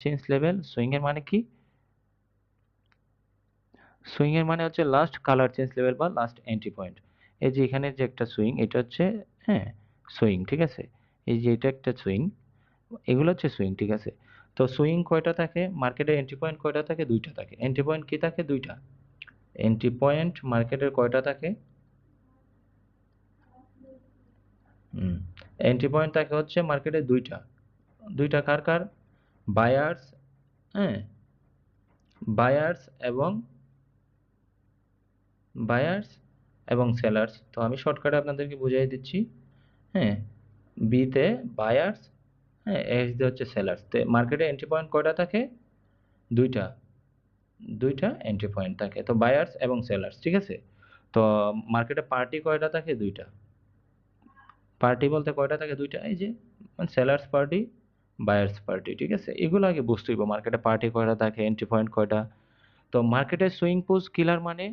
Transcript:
Change level, swing এর মানে কি? সুইং এর মানে হচ্ছে লাস্ট কালার চেঞ্জ লেভেল বা লাস্ট এন্ট্রি পয়েন্ট। এই যে এখানে যে একটা সুইং, এটা হচ্ছে হ্যাঁ সুইং, ঠিক আছে? এই যে এটা একটা সুইং, এগুলো হচ্ছে সুইং, ঠিক আছে? তো সুইং কয়টা থাকে? মার্কেটের এন্ট্রি পয়েন্ট কয়টা থাকে? 2টা থাকে। এন্ট্রি পয়েন্ট কি থাকে? 2টা। এন্ট্রি পয়েন্ট মার্কেটের কয়টা থাকে? এন্ট্রি পয়েন্ট থাকে হচ্ছে মার্কেটে 2টা। 2টা কার কার? বায়ার্স, হ্যাঁ, বায়ার্স এবং বায়ার্স এবং সেলার্স। তো আমি শর্টকাটে আপনাদেরকে বুঝিয়ে দিচ্ছি। হ্যাঁ, বি তে বায়ার্স, হ্যাঁ, এস দিয়ে হচ্ছে সেলার্স। তো মার্কেটে এন্ট্রি পয়েন্ট কয়টা থাকে? 2টা। 2টা এন্ট্রি পয়েন্ট থাকে। তো বায়ার্স এবং সেলার্স, ঠিক আছে? তো মার্কেটে পার্টি কয়টা থাকে? 2টা। পার্টি বলতে কয়টা থাকে? 2টা। এই যে সেলার্স পার্টি, বায়ার্স পার্টি, ঠিক আছে? এগুলো আগে বুঝতে হইব, মার্কেটে পার্টি কয়টা থাকে, এন্ট্রি পয়েন্ট কয়টা। তো মার্কেটে সুইং পুশ কিলার মানে